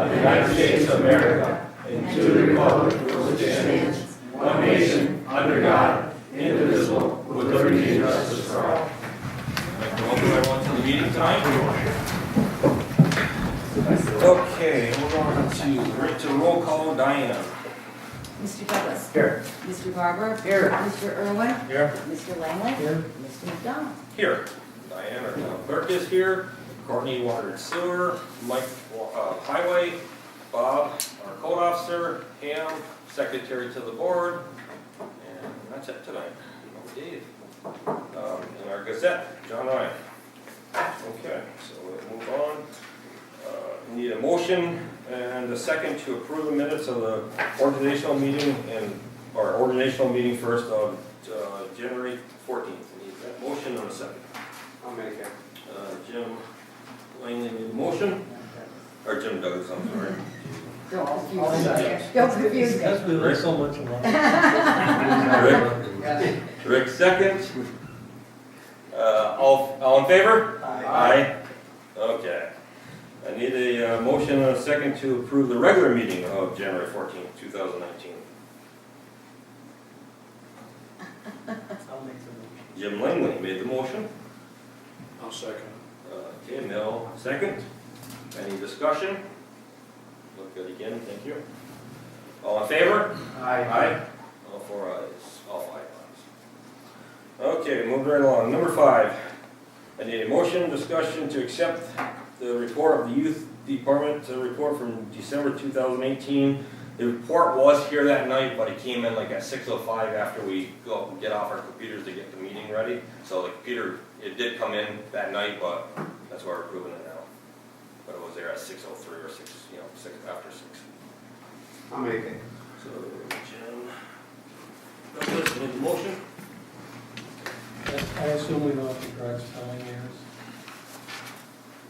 of the United States of America and to the republic for which it stands, one nation, under God, indivisible, with liberty and justice for all. I'd like to welcome everyone to the meeting tonight. Okay, we're going right to roll call. Diane. Mr. Douglas. Here. Mr. Barber. Here. Mr. Irwin. Here. Mr. Langley. Here. Mr. McDonald. Here. Diane, our town clerk, is here. Courtney, water and sewer. Mike, highway. Bob, our code officer. Pam, secretary to the board. And that's it tonight. Dave. And our gazette, John Ryan. Okay, so we'll move on. We need a motion and a second to approve the minutes of the organizational meeting or organizational meeting first of January 14th. We need that motion and a second. I'll make it. Jim Langley made the motion, or Jim Douglas, I'm sorry. Don't confuse me. Because we look so much alike. Rick second. All in favor? Aye. Okay. I need a motion and a second to approve the regular meeting of January 14th, 2019. I'll make the motion. Jim Langley made the motion. I'll second. Okay, Mel second. Any discussion? Look good again, thank you. All in favor? Aye. All four ayes, all five ayes. Okay, moving right along. Number 5. I need a motion, discussion to accept the report of the youth department, report from December 2018. The report was here that night, but it came in like at 6:05 after we go get off our computers to get the meeting ready. So the computer, it did come in that night, but that's why we're approving it now. But it was there at 6:03 or 6, 6 after 6. I'll make it. So Jim Douglas made the motion. I assume we know what the correct spelling is.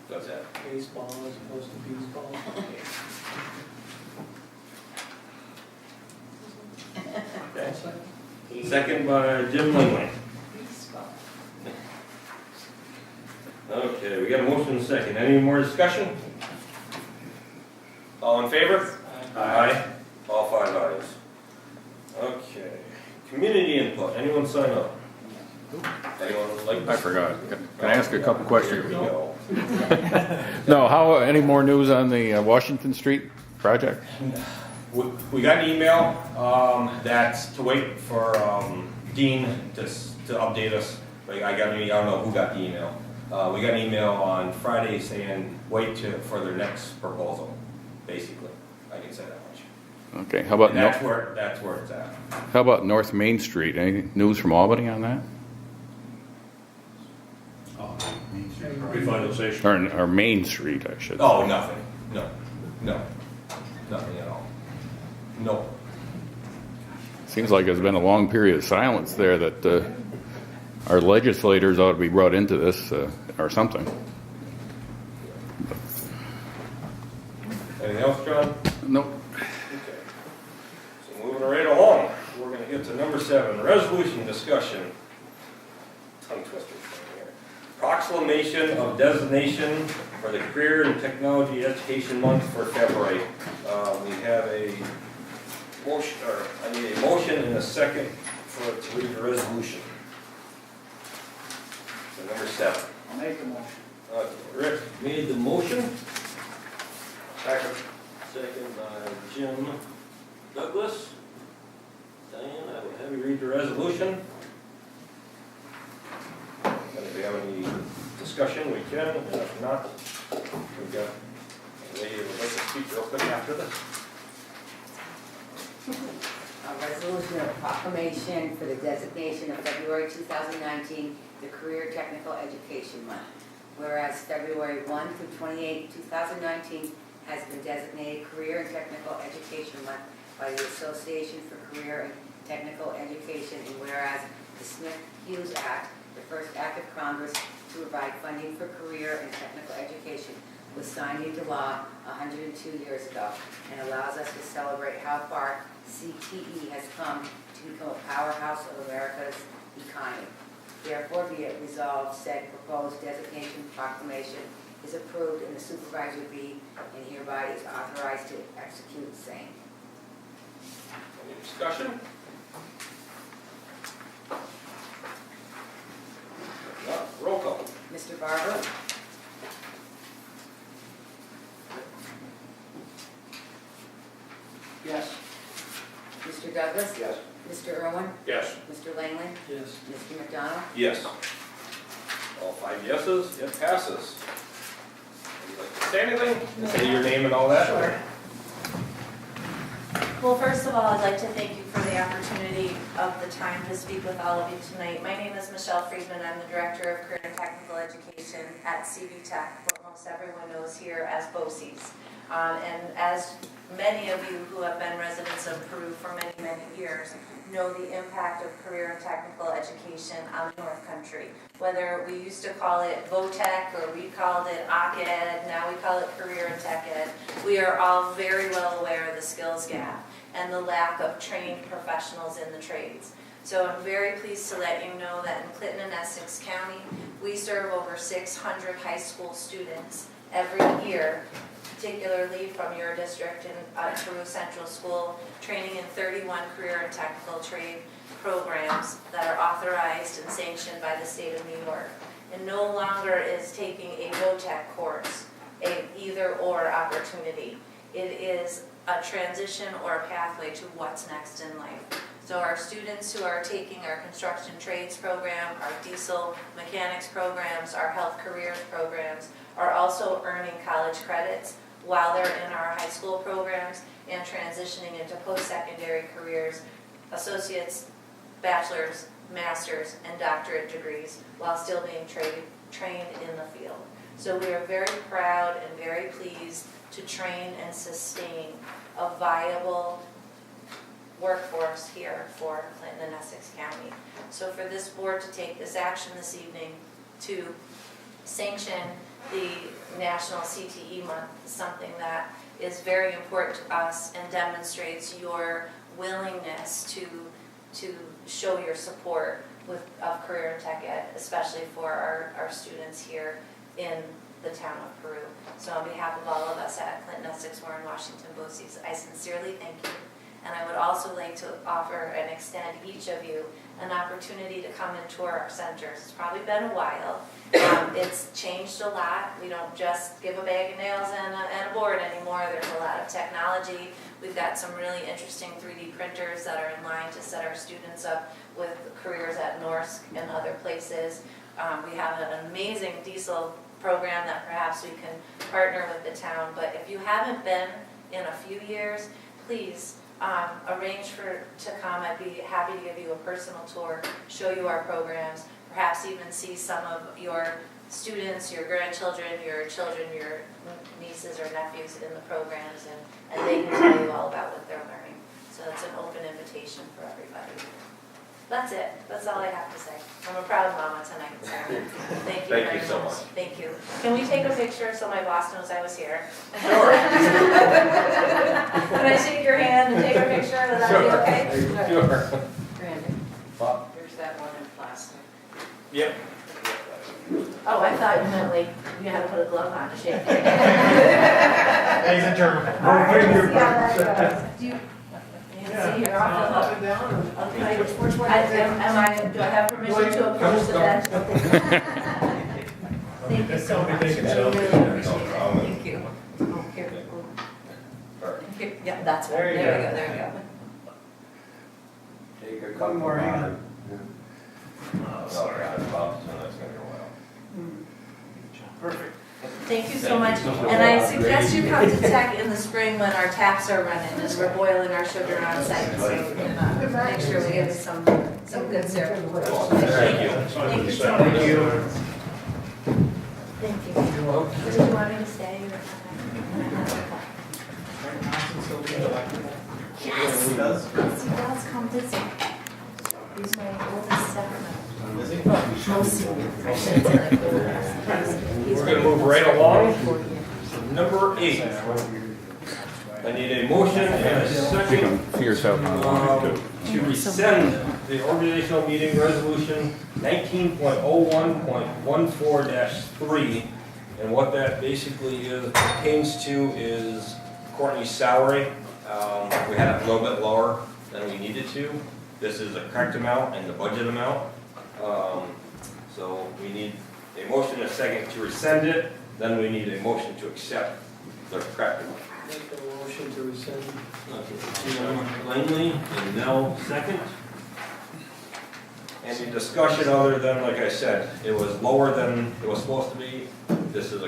What's that? Baseball as opposed to baseball. Okay. Second by Jim Langley. Okay, we got a motion and a second. Any more discussion? All in favor? Aye. All 5 ayes. Okay. Community input. Anyone sign up? Anyone like? I forgot. Can I ask a couple questions? Here we go. No, any more news on the Washington Street project? We got an email that's to wait for Dean to update us. Like I don't know who got the email. We got an email on Friday saying wait for their next proposal. Basically, I can say that much. Okay. How about And that's where it's at. How about North Main Street? Any news from Albany on that? Revitalization. Or Main Street, I should. Oh, nothing. No, nothing at all. No. Seems like there's been a long period of silence there that our legislators ought to be brought into this or something. Anything else, John? Nope. Okay. So moving right along, we're going to get to number 7, resolution discussion. Tongue twister thing here. Proclamation of designation for the Career and Technology Education Month for February. We have a motion, or I need a motion and a second to read the resolution. So number 7. I'll make the motion. Rick made the motion. Second by Jim Douglas. Diane, I will have you read the resolution. And if we have any discussion, we can. And if not, we've got a lady who would like to speak real quick after this. A resolution of proclamation for the designation of February 2019, the Career Technical Education Month. Whereas February 1 through 28, 2019 has been designated Career and Technical Education Month by the Association for Career and Technical Education, and whereas the Smith-Hughes Act, the first act of Congress to provide funding for career and technical education, was signed into law 102 years ago and allows us to celebrate how far CTE has come to become a powerhouse of America's economy. Therefore, be it resolved, said proposed designation proclamation is approved and the supervisor be and hereby is authorized to execute same. Any discussion? If not, roll call. Mr. Barber? Yes. Mr. Douglas? Yes. Mr. Irwin? Yes. Mr. Langley? Yes. Mr. McDonald? Yes. All 5 yeses, it passes. Would you like to say anything? Say your name and all that? Sure. Well, first of all, I'd like to thank you for the opportunity of the time to speak with all of you tonight. My name is Michelle Friedman. I'm the Director of Career and Technical Education at CV Tech, what most everyone knows here as BOCES. And as many of you who have been residents of Peru for many, many years know the impact of career and technical education on the North Country. Whether we used to call it VOTEC or we called it OCED, now we call it Career and Tech Ed, we are all very well aware of the skills gap and the lack of trained professionals in the trades. So I'm very pleased to let you know that in Clinton and Essex County, we serve over 600 high school students every year, particularly from your district in Peru Central School, training in 31 career and technical trade programs that are authorized and sanctioned by the state of New York. And no longer is taking a VOTEC course a either-or opportunity. It is a transition or a pathway to what's next in life. So our students who are taking our construction trades program, our diesel mechanics programs, our health careers programs, are also earning college credits while they're in our high school programs and transitioning into post-secondary careers, associates, bachelor's, master's, and doctorate degrees while still being trained in the field. So we are very proud and very pleased to train and sustain a viable workforce here for Clinton and Essex County. So for this board to take this action this evening to sanction the National CTE Month is something that is very important to us and demonstrates your willingness to show your support of career and tech ed, especially for our students here in the town of Peru. So on behalf of all of us at Clinton, Essex, Warren, Washington, BOCES, I sincerely thank you. And I would also like to offer and extend each of you an opportunity to come and tour our centers. It's probably been a while. It's changed a lot. We don't just give a bag of nails and a board anymore. There's a lot of technology. We've got some really interesting 3D printers that are in line to set our students up with careers at Norsk and other places. We have an amazing diesel program that perhaps we can partner with the town. But if you haven't been in a few years, please arrange to come. I'd be happy to give you a personal tour, show you our programs, perhaps even see some of your students, your grandchildren, your children, your nieces or nephews in the programs, and they can tell you all about what they're learning. So it's an open invitation for everybody. That's it. That's all I have to say. I'm a proud mama tonight. So thank you very much. Thank you so much. Thank you. Can we take a picture so my boss knows I was here? Sure. Can I shake your hand and take a picture? Would that be okay? Sure. Brandon, Bob? there's that one in plastic. Yep. Oh, I thought you meant like you had to put a glove on to shake. Ladies and gentlemen. All right, let's see how that goes. Do you see here? I'll Up and down. Okay. Which one is it? Do I have permission to approach the bench? Thank you so much. Thank you. I really appreciate it. problem. Thank you. Oh, here. Here. Yeah, that's one. There you There we go. go, there we go. Take a One couple more, hang on. Oh, sorry. That's gonna go well. Perfect. Thank you so much. And I suggest you come to Tech in the spring when our taps are running and we're boiling our sugar on site. So we can make sure we give you some good syrup. Thank you. Thank you so much. Thank you. Thank you. Did you want me to stay or? Yes. He does? Yes, he does come visit. He's my oldest son. Is he? I shouldn't say like oldest. We're gonna move right along. Number 8. I need a motion and a You second can see yourself on the to rescind the organizational meeting resolution 19.01.14-3 And what that basically pertains to is Courtney's salary. We had it a little bit lower than we needed to. This is the correct amount and the budget amount. So we need a motion and a second to rescind it, then we need a motion to accept the correct amount. Make a motion to rescind. Okay, Langley and Nell second. Any discussion other than, like I said, it was lower than it was supposed to be. This is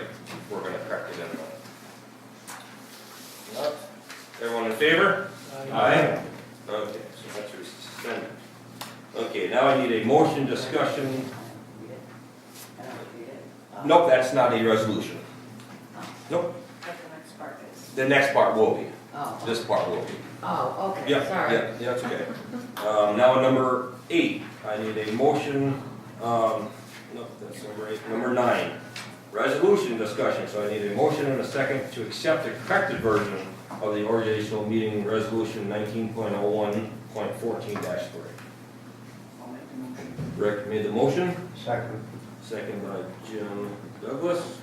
we're gonna correct it anyway. Yep. Everyone in favor? Aye. Okay, so that's rescinded. Okay, now I need a motion discussion. Read it. I don't read it. Nope, that's not a resolution. Oh. Nope, What the next part is? the next part will be. Oh. This part will be. Oh, okay, Yeah, sorry. yeah, that's okay. Now number 8, I need a motion, nope, that's number 8, number 9. Resolution discussion, so I need a motion and a second to accept the corrected version of the organizational meeting resolution 19.01.14-3. I'll make the motion. Rick made the motion, Second. second by Jim Douglas.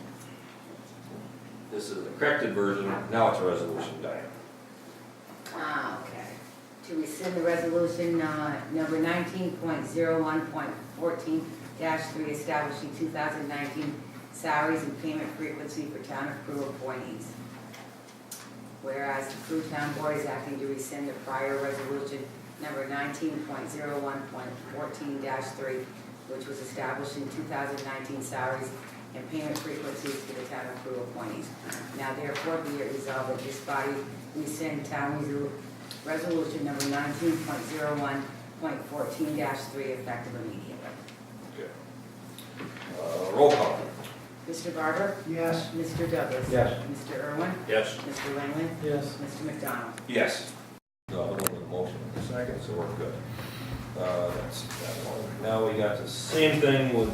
This is the corrected version, now it's a resolution, Diane. Okay. To rescind the resolution number 19.01.14-3 establishing 2019 salaries and payment frequency for town of Peru appointees. Whereas the Peru Town Board is acting to rescind the prior resolution number 19.01.14-3, which was establishing 2019 salaries and payment frequencies for the town of Peru appointees. Now therefore be it resolved that this body rescind town resolution number 19.01.14-3 effective immediately. Okay. Roll call. Mr. Barber? Yes. Mr. Douglas? Yes. Mr. Irwin? Yes. Mr. Langley? Yes. Mr. McDonald? Yes. No, I don't need a motion in a second, so we're good. That's that one. Now we got the same thing with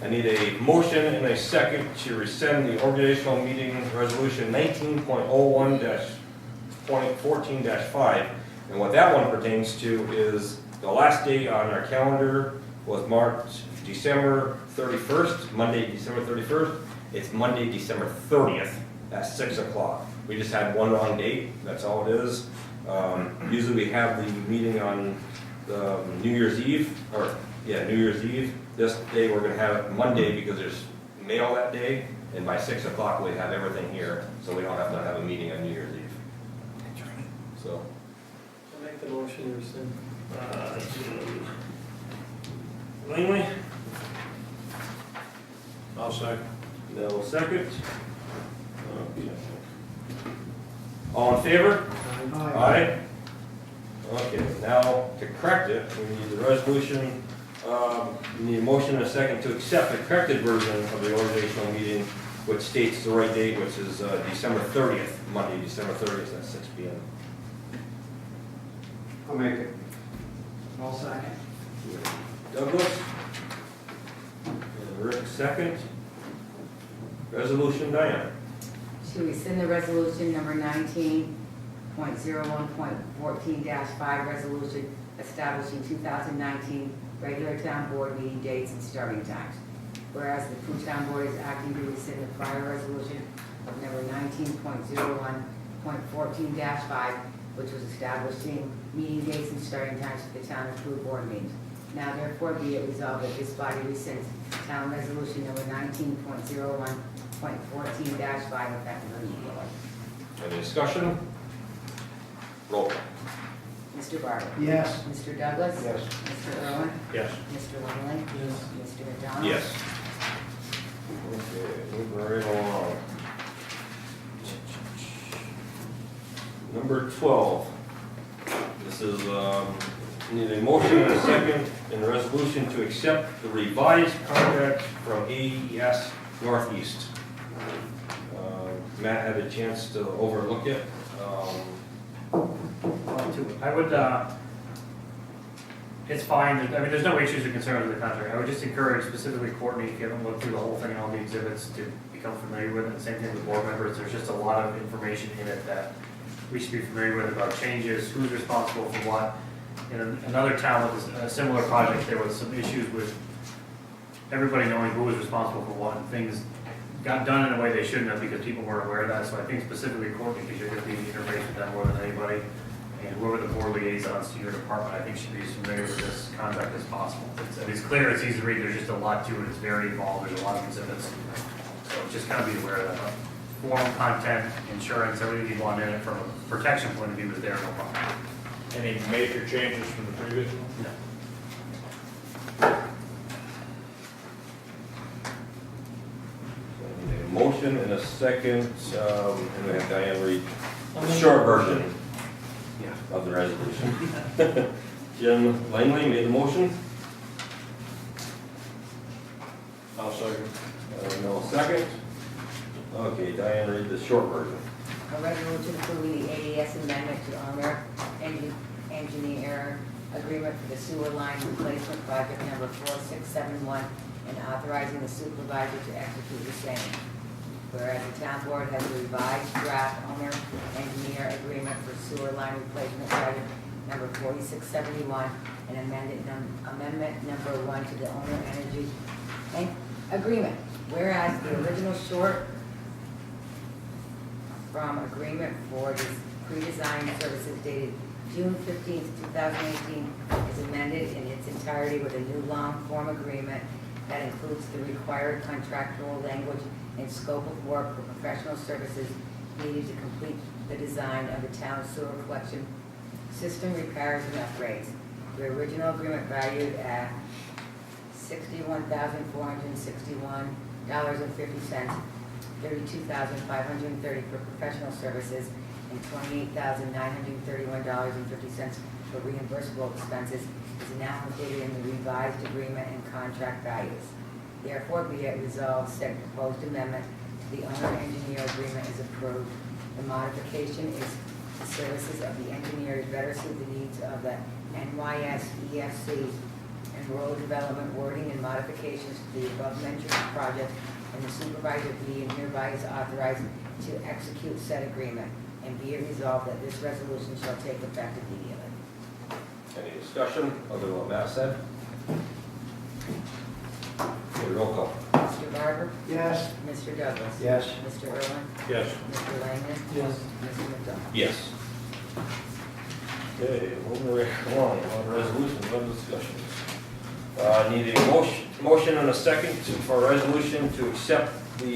I need a motion and a second to rescind the organizational meeting resolution 19.01.14-5. And what that one pertains to is the last day on our calendar was marked December 31st, Monday, December 31st. It's Monday, December 30th at 6 o'clock. We just had one wrong date, that's all it is. Usually we have the meeting on New Year's Eve, New Year's Eve. This day we're gonna have it Monday because there's mail that day, and by 6 o'clock we have everything here, so we don't have to have a meeting on New Year's Eve. So, I'll make the motion to rescind. Langley, I'll second. no second. Okay. All in favor? Aye. Okay, now to correct it, we need the resolution, we need a motion and a second to accept the corrected version of the organizational meeting, which states the right date, which is December 30th, Monday, December 30th at 6 p.m. I'll make it. I'll second. Douglas? And Rick second. Resolution, Diane. To rescind the resolution number 19.01.14-5, resolution establishing 2019 regular town board meeting dates and starting times. Whereas the Peru Town Board is acting to rescind the prior resolution of number 19.01.14-5, which was establishing meeting dates and starting times for the town of Peru board meetings. Now therefore be it resolved that this body rescinds town resolution number 19.01.14-5 effective immediately. Any discussion? Roll call. Mr. Barber? Yes. Mr. Douglas? Yes. Mr. Irwin? Yes. Mr. Langley? Yes. Mr. McDonald? Yes. Okay, moving right along. Number 12. This is, need a motion and a second in the resolution to accept the revised contract from AES Northeast. Matt had a chance to overlook it. I would, it's fine, I mean, there's no issues or concerns with the contract. I would just encourage specifically Courtney, if you haven't looked through the whole thing and all the exhibits, to become familiar with it. And same thing with board members, there's just a lot of information in it that we should be familiar with about changes, who's responsible for what. In another town with a similar project, there was some issues with everybody knowing who was responsible for what, and things got done in a way they shouldn't have because people weren't aware of that. So I think specifically Courtney, because you're going to be interfacing with them more than anybody, and whoever the board liaisons to your department, I think should be as familiar with this contract as possible. It's clear, it's easy to read, there's just a lot to it, it's very involved, there's a lot of exhibits. So just kind of be aware of that. Form, content, insurance, everything you want in it from a protection point of view is there, no problem. Any major changes from the previous one? No. So I need a motion and a second, and we have Diane read the short version of the resolution. Jim Langley made the motion. I'll second. No second. Okay, Diane read the short version. A resolution approving the AES amendment to owner engineer agreement for the sewer line replacement project number 4671 and authorizing the supervisor to execute the same. Whereas the town board has a revised draft owner engineer agreement for sewer line replacement project number 4671 and amendment number 1 to the owner energy agreement. Whereas the original short from agreement for the pre-design services dated June 15th, 2018 is amended in its entirety with a new long-form agreement that includes the required contractual language and scope of work for professional services needed to complete the design of the town sewer collection system repairs and upgrades. The original agreement valued at $61,461.50, $32,530 for professional services, and $28,931.50 for reimbursable expenses is now included in the revised agreement and contract values. Therefore, be it resolved, said proposed amendment to the owner engineer agreement is approved. The modification is the services of the engineer to better suit the needs of the NYS, EFC, and rural development wording and modifications to the above-mentioned project, and the supervisor be and hereby is authorized to execute said agreement, and be it resolved that this resolution shall take effect immediately. Any discussion other than what Matt said? Okay, roll call. Mr. Barber? Yes. Mr. Douglas? Yes. Mr. Irwin? Yes. Mr. Langman? Yes. Mr. McDonald? Yes. Okay, moving right along on resolutions, on discussions. Need a motion and a second for a resolution to accept the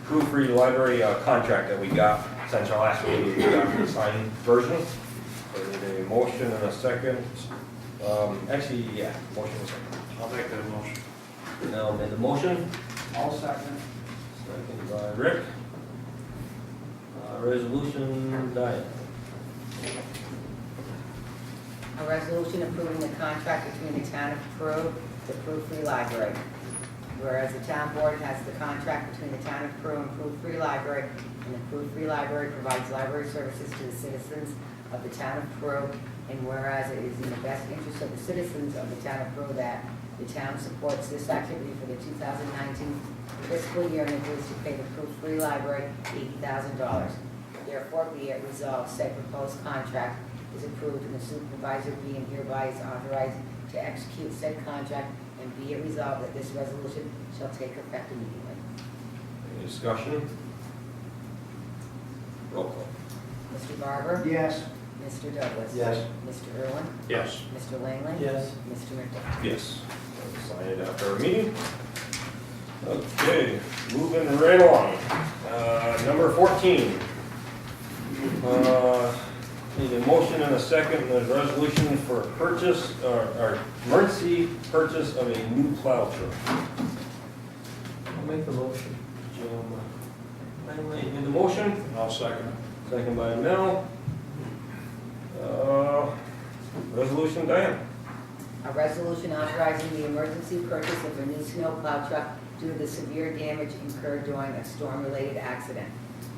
proofread library contract that we got since our last meeting. We got the signed version. So we need a motion and a second. Motion and a second. I'll make that motion. Now made the motion. All second. Second by Rick. Resolution, Diane. A resolution approving the contract between the town of Peru, the Peru Free Library. Whereas the town board has the contract between the town of Peru and Peru Free Library, and the Peru Free Library provides library services to the citizens of the town of Peru, and whereas it is in the best interest of the citizens of the town of Peru that the town supports this activity for the 2019 fiscal year and agrees to pay the Peru Free Library $80,000. Therefore, be it resolved, said proposed contract is approved and the supervisor be and hereby is authorized to execute said contract, and be it resolved that this resolution shall take effect immediately. Any discussion? Roll call. Mr. Barber? Yes. Mr. Douglas? Yes. Mr. Irwin? Yes. Mr. Langley? Yes. Mr. McDonald? Yes. Sign it after our meeting. Okay, moving right along. Number 14. Need a motion and a second, the resolution for purchase, or emergency purchase of a new plow truck. I'll make the motion. Jim Langley made the motion, I'll second it. second by Mel. Resolution, Diane. A resolution authorizing the emergency purchase of a new snow plow truck due to the severe damage incurred during a storm-related accident.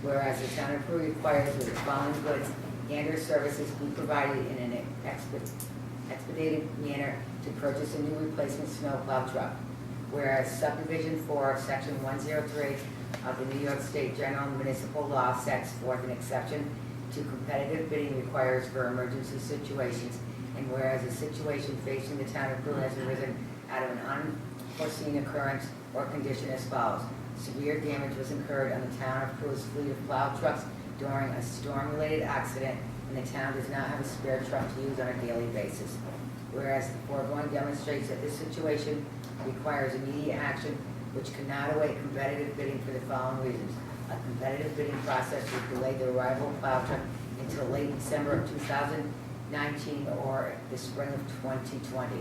Whereas the town of Peru requires that the following goods and or services be provided in an expedited manner to purchase a new replacement snow plow truck. Whereas subdivision 4, section 103 of the New York State General Municipal Law sets forth an exception to competitive bidding requires for emergency situations. And whereas a situation facing the town of Peru has arisen out of an unforeseen occurrence or condition as follows. severe damage was incurred on the town of Peru's fleet of plow trucks during a storm-related accident, and the town does not have a spare truck to use on a daily basis. Whereas the foregoing demonstrates that this situation requires immediate action which cannot await competitive bidding for the following reasons. A competitive bidding process would delay the arrival of plow truck until late December of 2019 or the spring of 2020.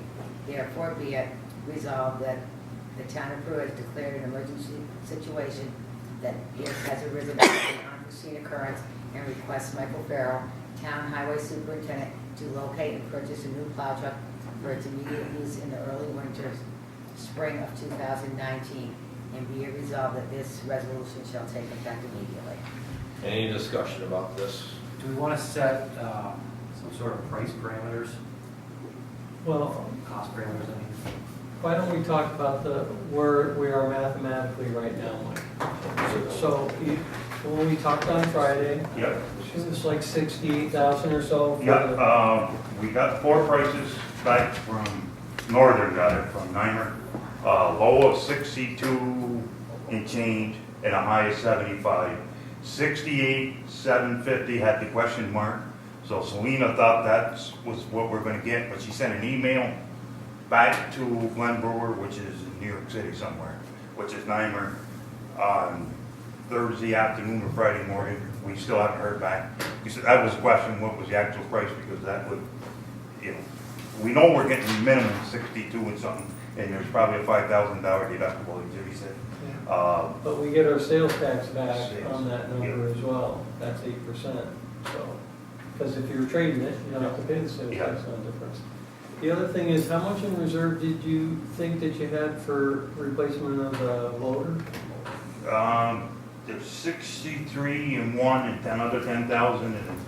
Therefore, be it resolved that the town of Peru has declared an emergency situation, that it has arisen as an unforeseen occurrence, and requests Michael Farrell, town highway superintendent, to locate and purchase a new plow truck for its immediate use in the early winter, spring of 2019, and be it resolved that this resolution shall take effect immediately. Any discussion about this? Do we want to set some sort of price parameters, Well, cost parameters, I mean? why don't we talk about where we are mathematically right now, Mike? So, when we talked on Friday, Yep. it was like 68,000 or so. We got 4 prices back from Northern, got it from Neimer. Low of 62 and change and a high of 75. 68,750 had the question mark. So Selena thought that was what we're gonna get, but she sent an email back to Glen Brewer, which is in New York City somewhere, which is Neimer, on Thursday afternoon or Friday morning. We still haven't heard back. He said that was a question, what was the actual price, because that would, we know we're getting minimum 62 and something, and there's probably a $5,000 deductible, as Jimmy said. But we get our sales tax back Sales, on that number as well. That's 8%. So, because if you're trading it, you don't have to pay the sales tax on difference. The other thing is, how much in reserve did you think that you had for replacement of the loader? There's 63 in one and another 10,000 and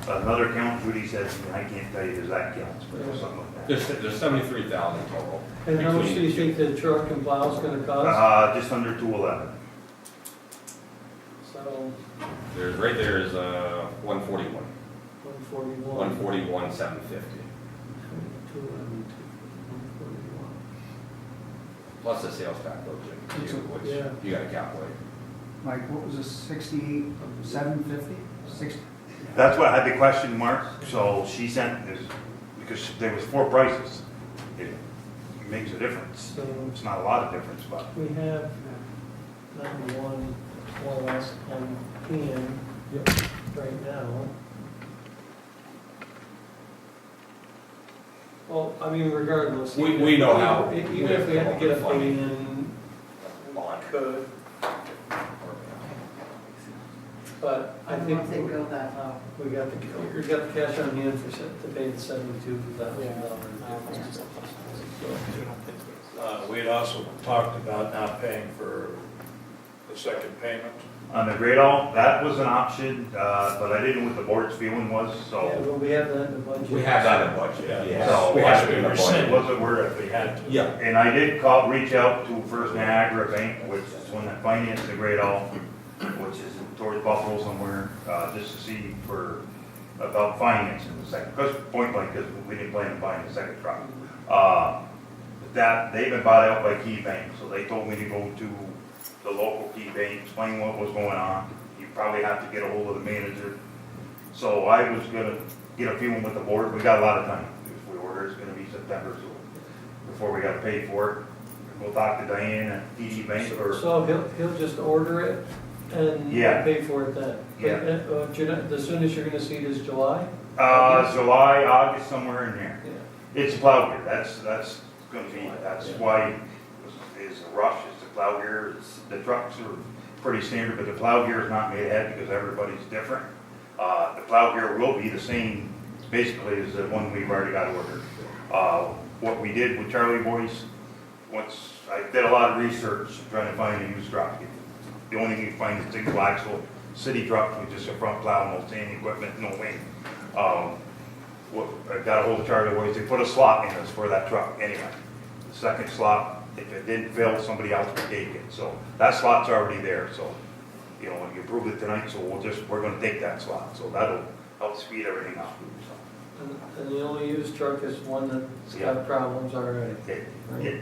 another count, Judy said, I can't tell you the exact counts, but it's something like that. There's 73,000 total. And how much do you between think the truck and plow is going to cost? Just under 211. So, There's, right there is 141. 141. 141, 750. 141. Plus the sales tax, though, Jim, too, which Yeah. you gotta calculate. Mike, what was this, 68, 750? 60? That's what I had the question mark, so she sent this, because there was 4 prices. It makes a difference. So It's not a lot of difference, but we have number one more or less on hand right now. Well, I mean, regardless. We know how. Even if we had to get a pay in, Bond. could. But I think we got the cash on hand to pay the $72,000. We had also talked about not paying for the second payment. on the Gradall, that was an option, but I didn't know what the board's feeling was, Yeah, so. well, we have that in the budget. We have that in budget, Yeah. So We have it in the it budget. wasn't worth If we it. had to. Yeah. And I did reach out to First Niagara Bank, which is one that financed the Gradall, which is towards Buffalo somewhere, just to see about financing the second, because point blank, because we didn't plan on buying the second truck. That, they've been bought out by Key Bank, so they told me to go to the local Key Bank, explain what was going on. You probably have to get a hold of the manager. So I was gonna get a feeling with the board, we got a lot of time. If we order, it's gonna be September, so before we gotta pay for it. We'll talk to Diane at TD Bank or. So he'll just order it and Yeah. pay for it then? Yeah. The soonest you're gonna see it is July? July, August, somewhere in there. Yeah. It's plow gear, that's gonna be, that's why is a rush, is the plow gear, the trucks are pretty standard, but the plow gear is not made ahead because everybody's different. The plow gear will be the same, basically, as the one we've already got ordered. What we did with Charlie Boys, once, I did a lot of research trying to find a used truck. The only thing you find is single axle, city truck with just a front plow, no sanding equipment, no wing. I got a hold of Charlie Boys, they put a slot in us for that truck anyway. The second slot, if it didn't fill, somebody else would take it. So that slot's already there, so, you know, you approved it tonight, so we're gonna take that slot. So that'll help speed everything up. And the only used truck is one that's got problems already. So, right?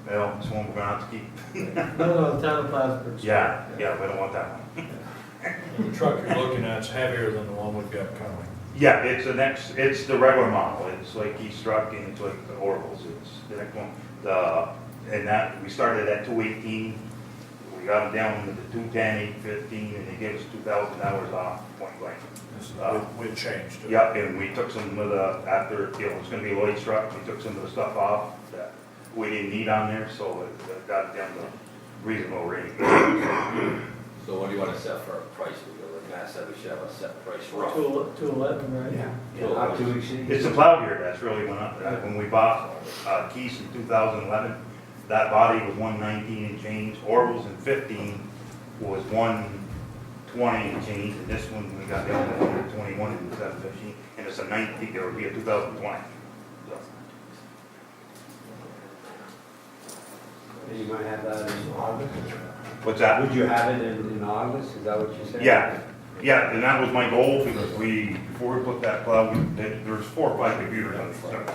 Well, it's one we're gonna have to keep. No, the town of Plattsburgh. Yeah, yeah, we don't want that one. And the truck you're looking at is heavier than the one we've got coming. Yeah, it's the regular model, it's like East Truck and it's like the Oracles, it's the next one. And that, we started at 218, we got it down to the 210, 815, and they gave us $2,000 off point blank. We changed it. Yeah, and we took some of the, after, you know, it's gonna be Lloyd's truck, we took some of the stuff off that we didn't need on there, so it got it down to reasonable rate. So what do you want to set for a price? Like Matt said, we should have a set price for rough. 211, right? Not to exceed. It's the plow gear that's really went up. When we bought Keys in 2011, that body was 119 and change. Orville's in 15 was 120 and change, and this one we got down to 121 in 715, and it's a 19. It would be a 2020. So, You might have that in August? what's that? Would you have it in August, is that what you said? Yeah, yeah, and that was my goal because before we put that plow, there's 4 or 5 computers on these trucks.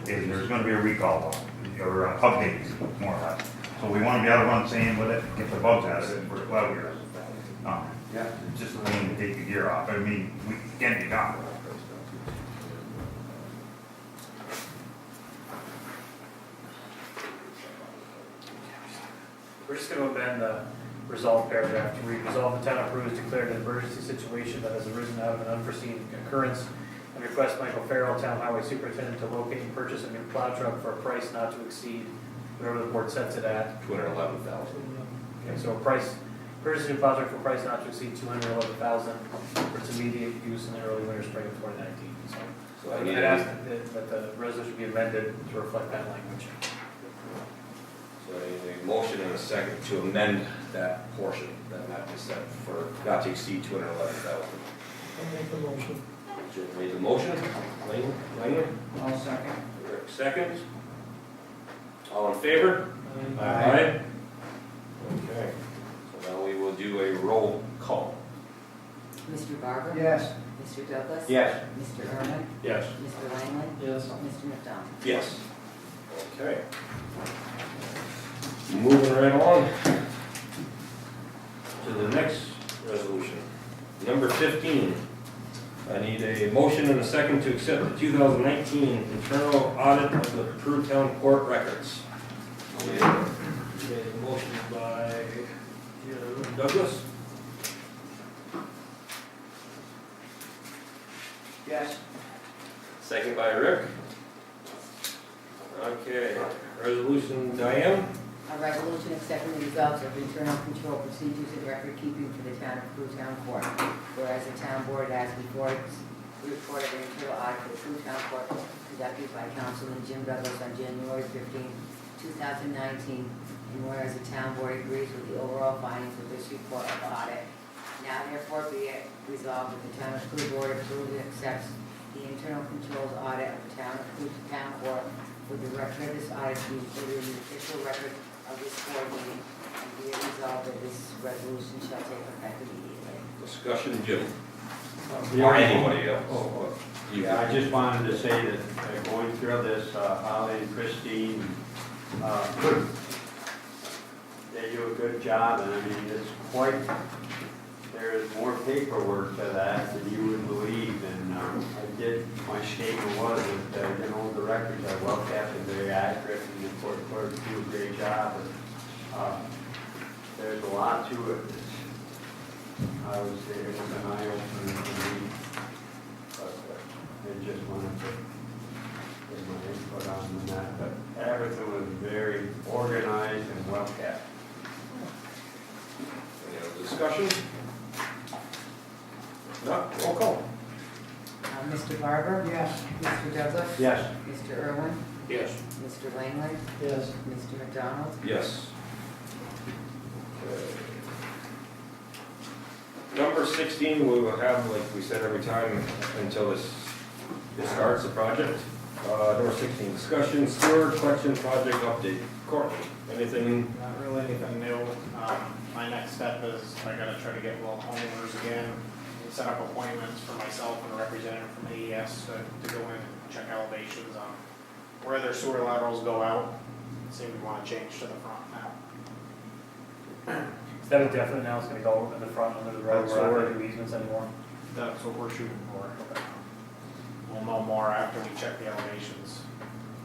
And there's gonna be a recall on, or updates, more or less. So we wanna be able to run sand with it, get the bugs out of it for the plow gear. Yeah. It's just a pain to take the gear off. I mean, we can be done. We're just gonna amend the resolve paragraph to read, resolve the town of Peru has declared an emergency situation that has arisen out of an unforeseen occurrence and request Michael Farrell, town highway superintendent, to locate and purchase a new plow truck for a price not to exceed whatever the board sets it at. 211,000. Okay, so a price, purchase a new plow truck for a price not to exceed 211,000 for its immediate use in the early winter, spring of 2019. So I I'd need ask a, that the resolution be amended to reflect that language. so I need a motion and a second to amend that portion that Matt just said for not to exceed 211,000. I'll make the motion. Jim made the motion. Langley? I'll second. Rick seconds. All in favor? Aye. Okay, so now we will do a roll call. Mr. Barber? Yes. Mr. Douglas? Yes. Mr. Irwin? Yes. Mr. Langley? Yes. Mr. McDonald? Yes. Okay. Moving right on to the next resolution. Number 15. I need a motion and a second to accept the 2019 internal audit of the Peru Town Court records. We have a motion by Douglas. Yes. Second by Rick. Okay, resolution, Diane? A resolution accepting the results of internal control procedures and record keeping for the town of Peru Town Court. Whereas the town board has before its report of internal audit for Peru Town Court conducted by Councilman Jim Douglas on January 15, 2019. And whereas the town board agrees with the overall findings of this report of audit. Now therefore be it resolved that the town of Peru board approves and accepts the internal controls audit of the town of Peru Town Court with the record of this audit to be included in the official record of this board meeting, and be it resolved that this resolution shall take effect immediately. Discussion, Jim. Yeah. Or anybody else. Oh, You- Yeah, I just wanted to say that going through this, Holly and Christine, they do a good job, and I mean, it's quite, there's more paperwork to that than you would believe, and my statement was that, the records are well kept and very accurate, and the court clerks do a great job, and there's a lot to it. I would say it was an eye-opener for me, but I just wanted to get my input on that, but everything was very organized and well kept. Any other discussion? No, roll call. Mr. Barber? Yes. Mr. Douglas? Yes. Mr. Irwin? Yes. Mr. Langley? Yes. Mr. McDonald? Yes. Number 16, we will have, like we said every time, until it starts the project. Number 16, discussion, sewer collection project update. Courtney, anything? Not really anything new. My next step is I gotta try to get homeowners again and set up appointments for myself and a representative from AES to go in and check elevations on where their sewer laterals go out. say we wanna change to the front now. Is that a definite now, it's gonna go in the front under the road, That's we're not what gonna do easements anymore? That's what we're shooting for. We'll know more after we check the elevations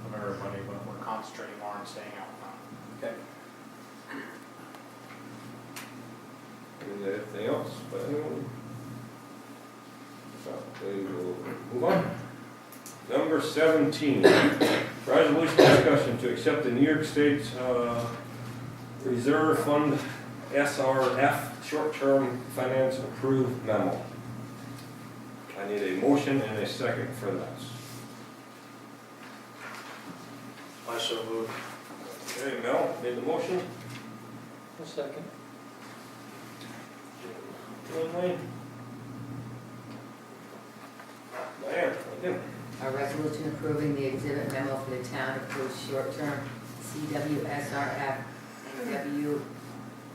of everybody, but we're concentrating more on staying out front. Okay. Anything else by anyone? So, we will move on. Number 17, resolution discussion to accept the New York State Reserve Fund SRF short-term finance approved memo. I need a motion and a second for that. I so moved. Okay, Mel made the motion. A second. Wayne. Diane, again. A resolution approving the exhibit memo for the town approved short-term CWSRF and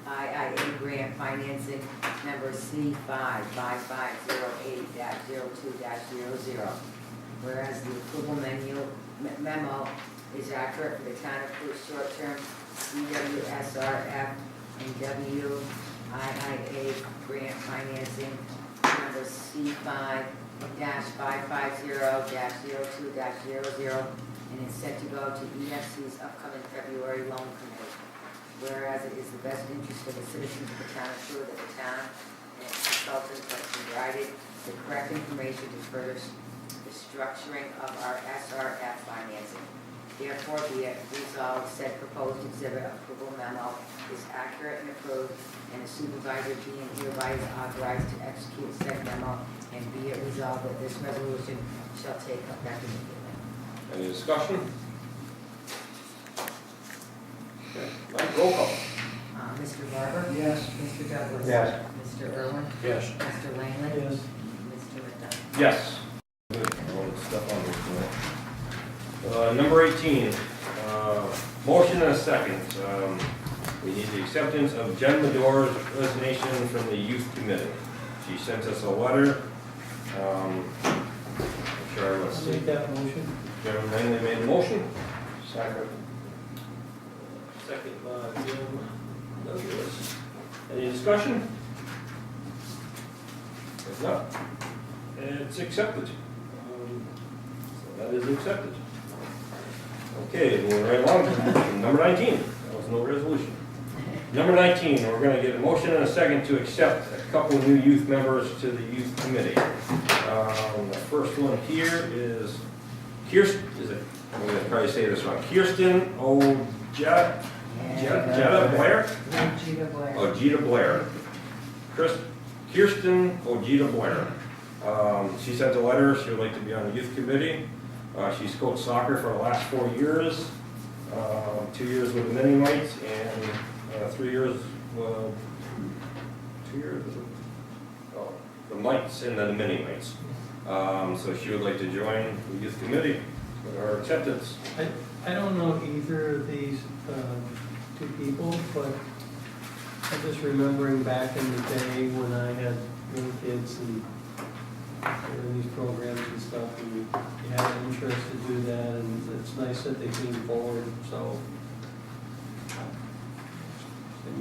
WIIA grant financing number C55508-02-00. Whereas the approval memo is accurate for the town approved short-term CWSRF and WIIA grant financing number C5-550-02-00, and is set to go to EFC's upcoming February loan committee. Whereas it is the best interest of the citizens of the town of Stewart that the town and its consultants have provided the correct information to further the structuring of our SRF financing. Therefore, be it resolved, said proposed exhibit approval memo is accurate and approved, and the supervisor being hereby is authorized to execute said memo, and be it resolved that this resolution shall take effect immediately. Any discussion? Okay, Mike, roll call. Mr. Barber? Yes. Mr. Douglas? Yes. Mr. Irwin? Yes. Mr. Langley? Yes. Mr. McDonough? Yes. Good, all the stuff on this tonight. Number 18, motion and a second. We need the acceptance of Jen Madore's resignation from the youth committee. She sent us a letter. I'm sure let's I'll see. make that motion. Chairman Langley made the motion. Second. Second by Jim Douglas. Any discussion? If not, it's accepted. So that is accepted. Okay, moving right along to number 19. That was no resolution. Number 19, we're going to get a motion and a second to accept a couple of new youth members to the youth committee. The first one here is Kirsten, I'm going to probably say this wrong, Kirsten Ojeda Blair? Gita Blair. Ojeda Blair. Kirsten Ojeda Blair. She sent a letter, she would like to be on the youth committee. She's coached soccer for the last 4 years, 2 years with the Mennonites, and 3 years, well, 2 years with the Mites and then the Mennonites. So she would like to join the youth committee with our acceptance. I don't know either of these two people, but I'm just remembering back in the day when I had young kids and they were in these programs and stuff, and you had an interest to do that, and it's nice that they came forward, so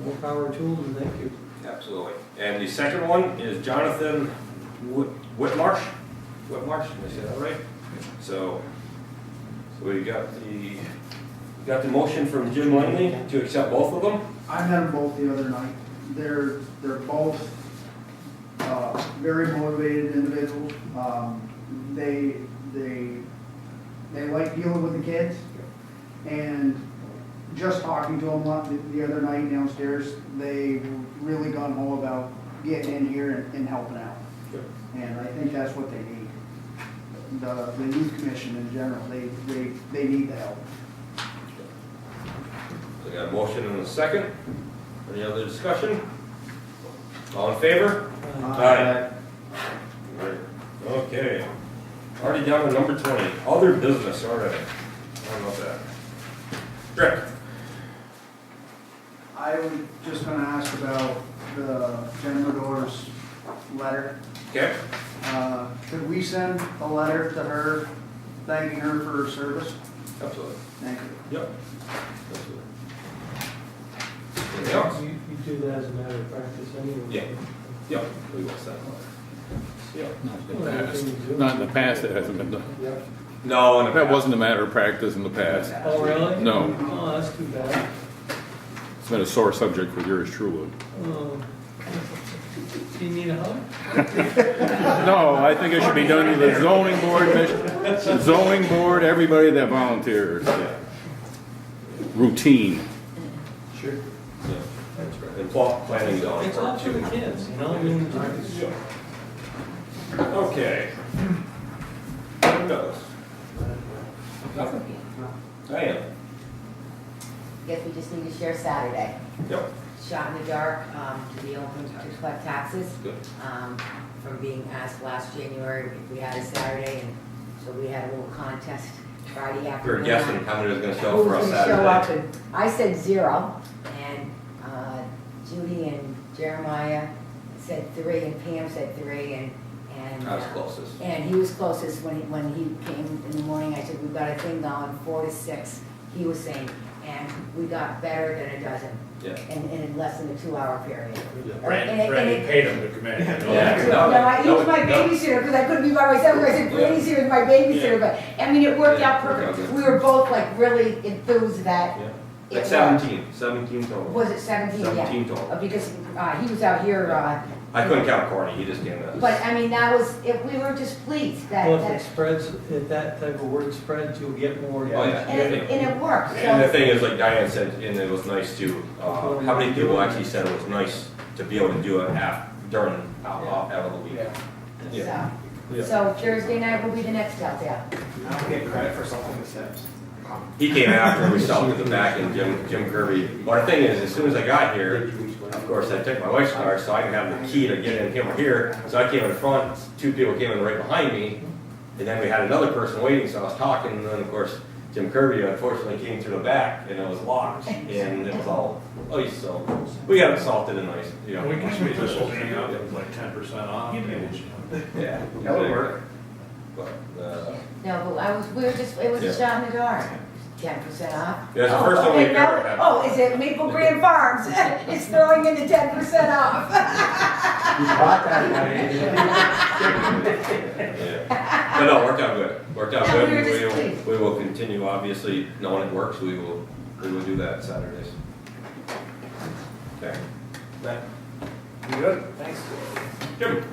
more power to them, and thank you. Absolutely. And the second one is Jonathan Whitmarsh. Whitmarsh, did I say that right? So we got the motion from Jim Langley to accept both of them. I met them both the other night. They're both very motivated individuals. They like dealing with the kids, and just talking to them the other night downstairs, they were really gung ho about getting in here and helping out. Good. And I think that's what they need. The youth commission in general, they need the help. So we got a motion and a second. Any other discussion? All in favor? Aye. Okay. Already down to number 20. Other business already. How about that? Rick? I was just gonna ask about the Jen Madore's letter. Okay. Could we send a letter to her thanking her for her service? Absolutely. Thank you. Yep. Absolutely. Anything else? You do that as a matter of practice anyway. Yeah. Yep, we will set them. Yep. Not in the past, it hasn't been done. No, and That wasn't a matter of practice in the past. Oh, really? No. Oh, that's too bad. It's been a sore subject for yours truly. Oh. Do you need a hug? No, I think it should be done to the zoning board, the zoning board, everybody that volunteers. Routine. Sure. that's right. And planning zoning. It's up to the kids, you know, I mean. Okay. Who knows? I am. Guess we just need to share Saturday. Yep. Shot in the dark, to be open to collect taxes. Good. From being asked last January if we had a Saturday, and so we had a little contest Friday We afternoon. were guessing how many was gonna show Who for was us gonna show up, Saturday. and I said 0, and Judy and Jeremiah said 3, and Pam said 3, and. I was closest. And he was closest when he came in the morning. I said, we've got a thing going, 4 to 6, he was saying, and we got better than a dozen. Yeah. In less than a 2-hour period. Randy paid him to come in. I know Yeah. that. He was my babysitter, because I couldn't be by myself, I said, Brandy's here as my babysitter, but, I mean, it worked out perfect. We were both like really enthused that. Yeah. it Like worked. 17 total. Was it 17? Yeah. 17 total. Because he was out here, I couldn't count Courtney, he just came in. but I mean, that was, we were just pleased Well, if it that, spreads, if that type of word spreads, you'll get more. Oh, yeah. and it worked. And the So thing is, like Diane said, and it was nice too, how many people actually said it was nice to be able to do it during, out of the week? Yeah. So Thursday night will be the next out there. I don't get credit for something that says. He came after and we saw him to the back and Jim Kirby. But the thing is, as soon as I got here, of course, I took my wife's car so I can have the key to get in here. So I came in front, 2 people came in right behind me. And then we had another person waiting, so I was talking, and then of course, Jim Kirby unfortunately came through the back and it was locked and it was all ice, so we got it salted and nice, you know. We can speed this whole thing up, it was like 10% off. Yeah, that would work. But, No, but it was a shot in the dark. 10% off. Yeah, it's the first time we've okay, ever had. Oh, is it Maple Grand Farms? It's throwing in the 10% off. You bought that Yeah. But no, worked out good. Worked out Yeah, good. we were just pleased. We will continue, obviously, knowing it works, we will do that Saturdays. Okay. Matt? You good? Thanks. Jim?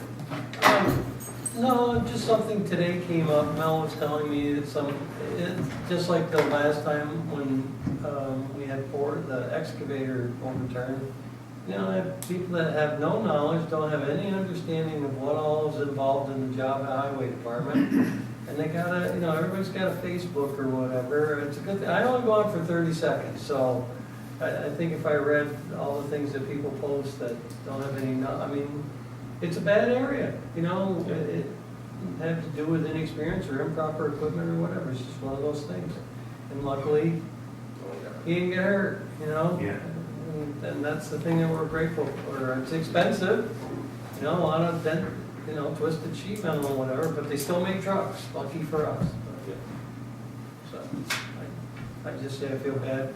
No, just something today came up. Mel was telling me that just like the last time when we had the excavator overturned, you know, I have people that have no knowledge, don't have any understanding of what all is involved in the job at Highway Department. And they gotta, you know, everybody's got a Facebook or whatever. It's a good thing. I only go on for 30 seconds, so I think if I read all the things that people post that don't have any, I mean, it's a bad area, you know, it had to do with inexperience or improper equipment or whatever, it's just one of those things. And luckily, he didn't get hurt, you know? Yeah. And that's the thing that we're grateful for. It's expensive, you know, a lot of twisted sheet metal or whatever, but they still make trucks, lucky for us. So, I just say I feel bad.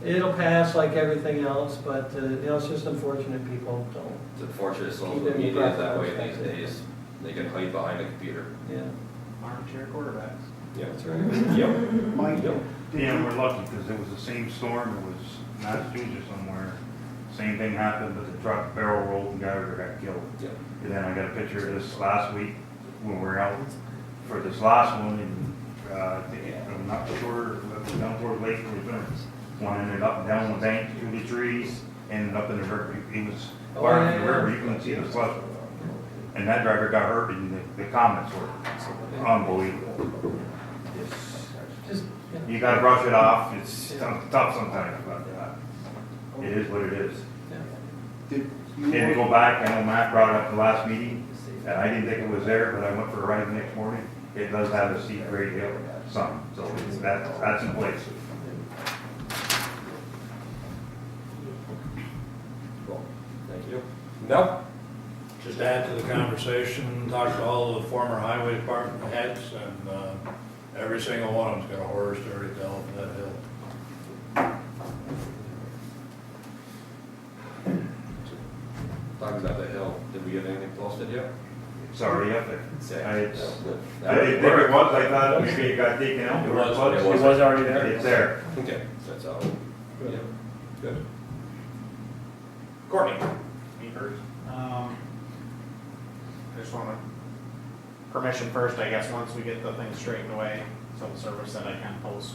It'll pass like everything else, but, it's just unfortunate people don't. It's unfortunate social media is that way these days. They can hide behind a computer. Yeah. Armchair quarterbacks. Yeah. That's right. Yep. Mike, Yep. Yeah, we're lucky because it was the same storm, it was Massachusetts somewhere. Same thing happened, but the truck barrel rolled and got killed. Yep. And then I got a picture of this last week when we were out for this last one and I think I'm not sure, down toward Lake Reserve. One ended up down the bank through the trees, ended up in the river. He was far in the river, you couldn't see the flood. And that driver got hurt and the comments were unbelievable. Just, You gotta brush it off, it's tough sometimes, but it is what it is. did And to you, go back, I know Matt brought it up the last meeting, and I didn't think it was there, but I went for a ride the next morning. It does have a steep grade hill, some, so that's in place. Cool. Thank you. No? Just add to the conversation, talk to all the former highway department heads, and Every single one of them's got a horror story to tell from that hill. Talking about the hill, did we get anything posted yet? It's already up there. Okay. I didn't That think it was, I thought maybe it got taken out. It was. It was already there? It's there. Okay, that's all. Yeah, good. Courtney? Me first. I just want permission first, I guess, once we get the thing straightened away, so the service that I can post.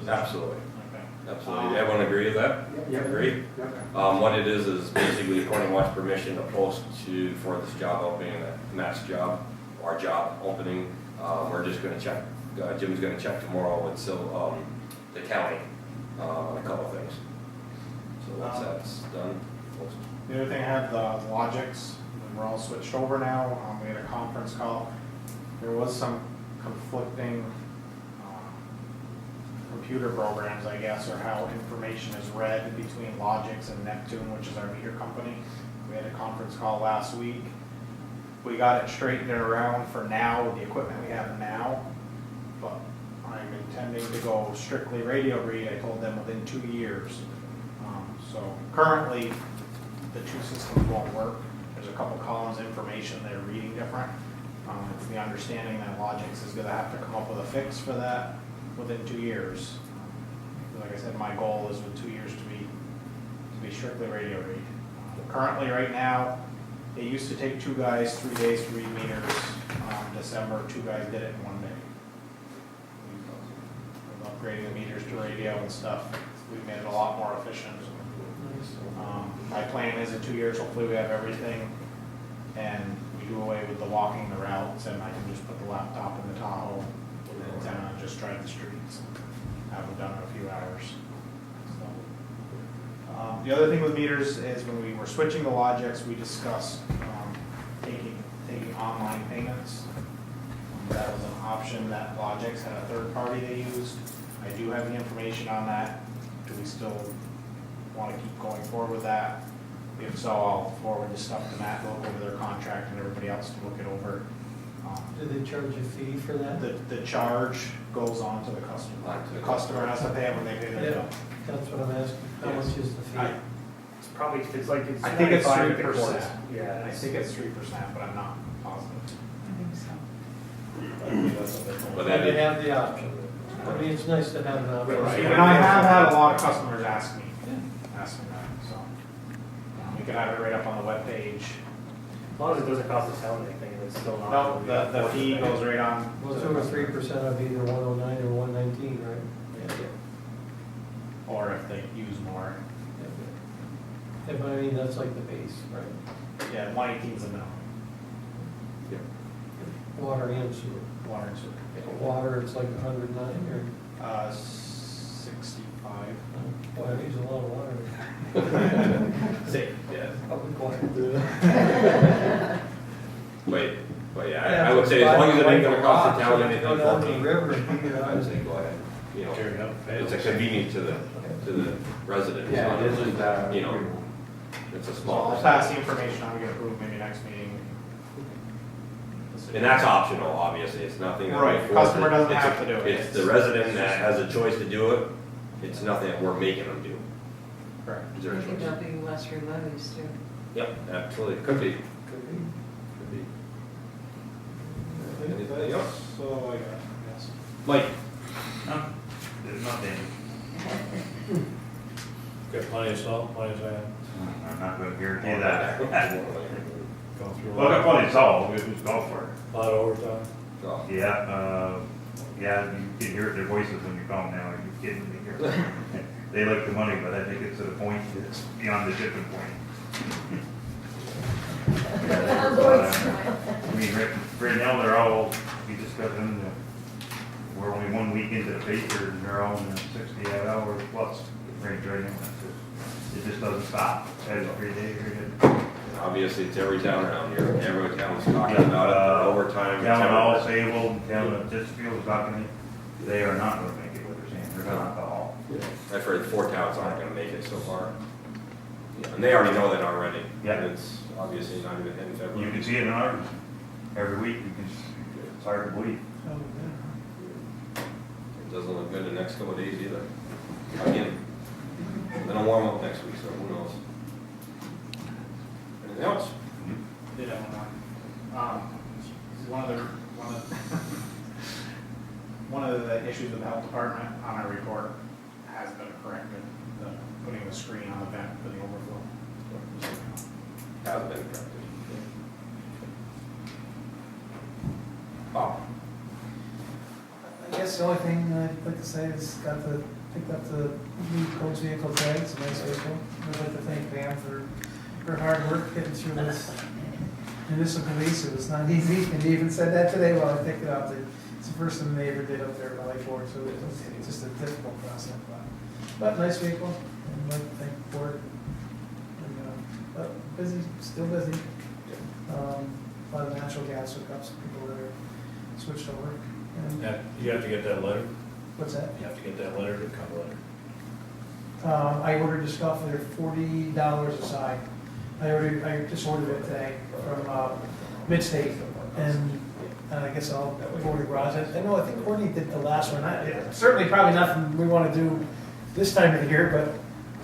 Absolutely. Okay. Absolutely. Everyone agree with that? Yep. Agree? What it is basically Courtney wants permission to post for this job opening, that Matt's job, our job opening. We're just gonna check, Jim's gonna check tomorrow with the county on a couple things. So once that's done, post. The other thing, I had the Logics, and we're all switched over now, we had a conference call. There was some conflicting computer programs, I guess, or how information is read between Logics and Neptune, which is our meter company. We had a conference call last week. We got it straightened around for now with the equipment we have now, but I'm intending to go strictly radio read. I told them within 2 years. So currently, the two systems won't work. There's a couple columns of information they're reading different. It's the understanding that Logics is gonna have to come up with a fix for that within 2 years. Like I said, my goal is with 2 years to be strictly radio read. Currently, right now, it used to take 2 guys 3 days to read meters. December, 2 guys did it in 1 day. With upgrading the meters to radio and stuff, we've made it a lot more efficient. My plan is in 2 years, hopefully we have everything, and we do away with the walking the routes, and I can just put the laptop in the Tahoe with an antenna and just drive the streets and have it done in a few hours. So, the other thing with meters is when we were switching the Logics, we discussed taking online payments. That was an option that Logics had a third party they used. I do have the information on that. Do we still want to keep going forward with that? If so, I'll forward this stuff to Matt, look over their contract and everybody else to look it over. Do they charge a fee for that? The charge goes on to the customer. The customer has to pay it when they pay their bill. That's what I'm asking. How Yes. much is the fee? It's probably, it's like, it's I think it's 95 3%. Yeah. I think it's 3%, but I'm not positive. But But that they is, have the option. I mean, it's nice to have an option. And I have had a lot of customers ask me that, so. We could have it right up on the webpage. As long as it doesn't cost the town anything, it's still not. No, the fee goes right on. Well, 2 or 3% of either 109 or 119, right? Or if they use more. Yeah, but I mean, that's like the base, right? Yeah, 118 is a minimum. Water and sewer. Water and sewer. Water, it's like 109 or, 65. boy, I use a lot of water. Safe, yes. Public water. but yeah, I would say as long as it ain't gonna cost the town anything, Go down to the 14, river and pick it I would up. say go ahead. You know, Tearing up it's a fails. convenience to the residents. Yeah, this is, You know, it's a So small I'll percentage. pass the information on, we get approved maybe next meeting. And that's optional, obviously, it's nothing that we Right, force. customer doesn't It's- have to do it. It's the resident that has a choice to do it, it's nothing that we're making them do. Correct. Is there a choice? Dumping lesser levies too. Yep, absolutely, could be. Could be. Could be. I think Anything else? that's all I got, yes. Mike? No, there's nothing. Got plenty of salt, plenty of sand. I'm not gonna guarantee that. Going through a Well, I got lot plenty of salt, we just go for it. of overtime. Oh, Yeah, you can hear their voices when you call them now, are you kidding me? They like the money, but I think it's to the point, it's beyond the tipping point. I mean, right now, they're all, we discussed them, we're only 1 week into the paper, and they're all in the 68 hours plus range right now. It just doesn't stop, every day, obviously, it's every town around here, every town's talking about it, their overtime. Town Hall, Sable, town of Disfield is talking, they are not gonna make it, what they're saying, they're not the hall. I've heard 4 towns aren't gonna make it so far. And they already know that already. Yeah. And it's obviously not even in February. You can see it in ours, every week, it's hard to believe. doesn't look good the next couple of days either. Again, then warm up next week, so who knows? Anything else? Did have one. One of the issues with the health department on our report has been corrected, putting the screen on the vent for the overflow. Has been corrected. Bob? I guess the only thing I'd like to say is picked up the new coach vehicle today, it's a nice vehicle. I'd like to thank Pam for her hard work getting through this municipal police. It was not easy, and he even said that today while I picked it up. It's the first thing they ever did up there at Valley Ford, so it was just a difficult process. But nice vehicle, and I'd like to thank the board. And, but busy, still busy. A lot of natural gas hookups, people that are switched over. And Now, you have to get that letter, what's that? you have to get that letter to cover letter. I ordered the stuff, they're $40 a side. I just ordered it today from Mid-State, and I guess I'll order garage. I know, I think Courtney did the last one. Certainly probably nothing we want to do this time of the year,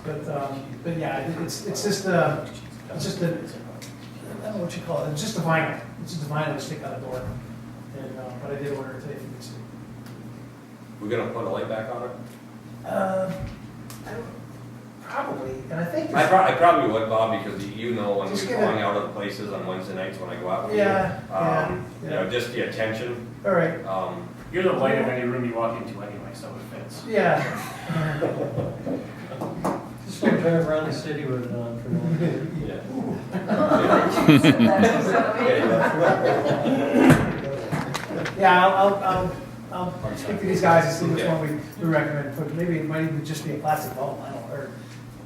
but yeah, it's just a, I don't know what you call it, it's just a vinyl. It's just a vinyl to stick on the door. And, but I did order it today from Mid-State. We're gonna put a light back on it? I don't, probably, and I think. I probably would, Bob, because you know when Just we're get going it. out of the places on Wednesday nights when I go out with Yeah, you. You know, just the attention. All right, You're the light of any room you walk into anyway, so it fits. yeah. Just don't drive around the city with it on for now. Yeah. Yeah, I'll speak to these guys and see which one we recommend. But maybe it might even just be a plastic bulb, I don't know,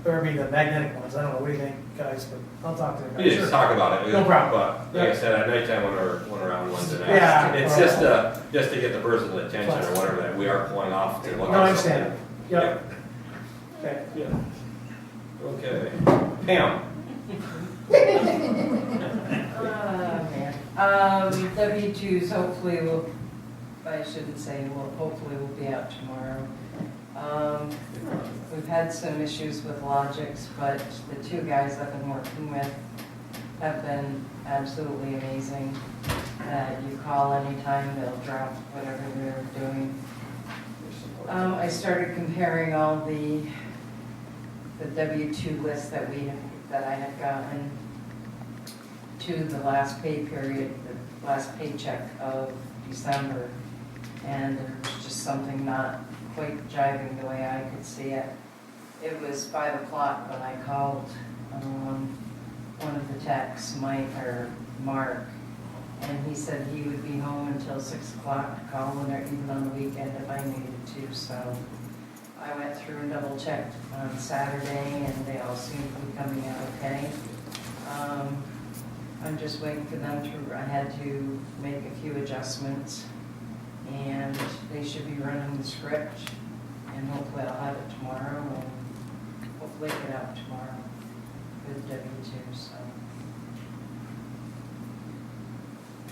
or I mean the magnetic ones, I don't know, what do you think, guys, but I'll talk to them. We just talk about it. No problem. But like I said, at nighttime when we're around Wednesday nights, Yeah. it's just to get the person's attention or whatever that we are pulling off to look No, I at something. understand. Yep. Okay. Yeah. Okay. Pam? W-2s hopefully will, I shouldn't say, will hopefully will be out tomorrow. We've had some issues with Logics, but the two guys I've been working with have been absolutely amazing. You call anytime, they'll drop whatever they're doing. I started comparing all the W-2 list that I had gotten to the last pay period, the last paycheck of December, and there was just something not quite jiving the way I could see it. It was 5 o'clock when I called one of the techs, Mark, and he said he would be home until 6 o'clock to call when they're even on the weekend if I needed to. So I went through and double checked on Saturday, and they all seemed to be coming out okay. I'm just waiting for them to, I had to make a few adjustments, and they should be running the script, and hopefully I'll have it tomorrow, and hopefully get out tomorrow with W-2,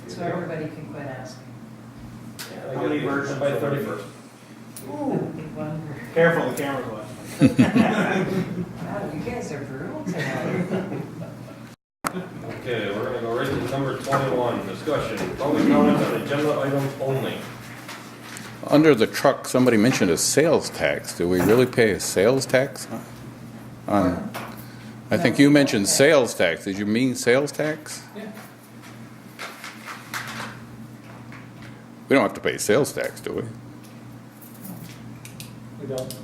so everybody can quit asking. Yeah, How many versions by of 31st? Ooh, big wonder. Careful, the camera's watching. Wow, you guys are brutal tonight. Okay, we're gonna go right to number 21, discussion, public comments on agenda items only. Under the truck, somebody mentioned a sales tax. Do we really pay a sales tax? I think you mentioned sales tax. Did you mean sales tax? Yeah. We don't have to pay sales tax, do we? We don't.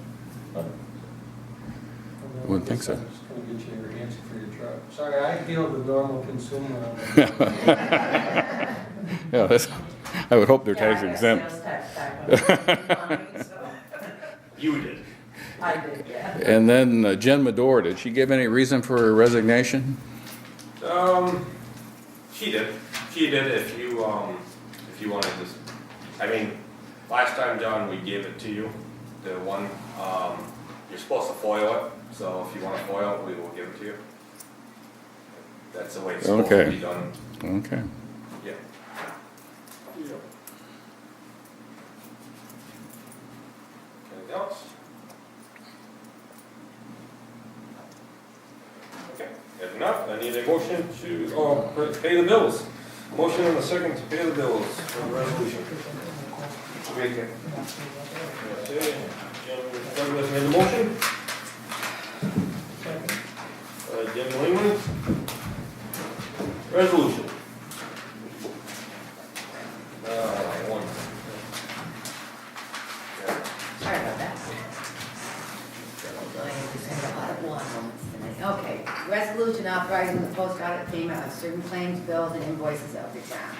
Wouldn't think so. I'm just gonna get you your answer for your truck. Sorry, I feel the normal consumer on it. Yeah, that's, I would hope they're tax Yeah, I got exempt. sales tax back when I was young, so You did. I did, yeah. And then Jen Madore, did she give any reason for her resignation? She did. She did. If you wanted to, I mean, last time, John, we gave it to you. The one, you're supposed to foil it. So if you want to foil it, we will give it to you. That's the way it's supposed to be done. Okay. Yeah. accounts? Okay, if not, I need a motion to, pay the bills. Motion and a second to pay the bills for the resolution. Okay, Jim Douglas made the motion. Jim Lehman. Resolution. One. Sorry about that. I just had a lot of moments tonight. Okay, resolution authorizing the post audit payment of certain claims, bills, and invoices of the town.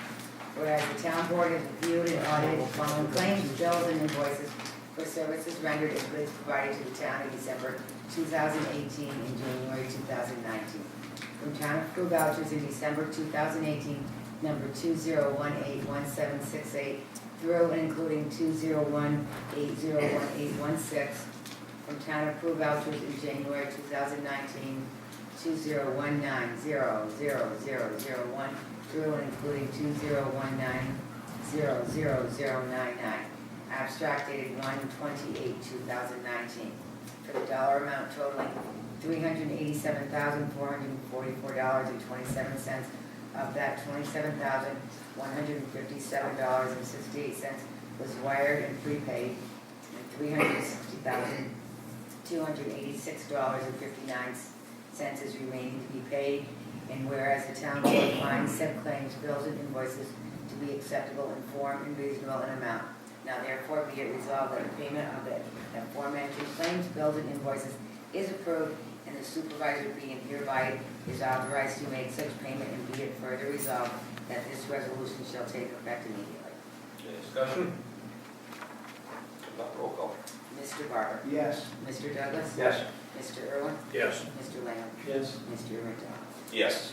Whereas the town board has reviewed and audited the following claims, bills, and invoices for services rendered and goods provided to the town in December 2018 and January 2019. From town approved vouchers in December 2018, number 20181768 through and including 201801816. From town approved vouchers in January 2019, 2019000001 through and including 2019000099. Abstract dated 1/28/2019 for the dollar amount totaling $387,444.27. Of that, $27,157.68 was wired and prepaid, and $360,286.59 is remaining to be paid. And whereas the town board finds said claims, bills, and invoices to be acceptable in form and reasonable in amount. Now therefore be it resolved that the payment of the aforementioned claims, bills, and invoices is approved, and the supervisor being hereby is authorized to make such payment, and be it further resolved that this resolution shall take effect immediately. Any discussion? If not, roll call. Mr. Barber? Yes. Mr. Douglas? Yes. Mr. Irwin? Yes. Mr. Lamb? Yes. Mr. McDonald? Yes.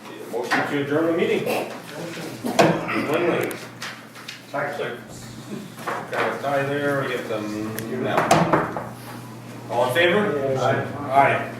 Need a motion to adjourn the meeting. Langley. Second. Got a tie there, we get them now. All in favor? Aye. Aye.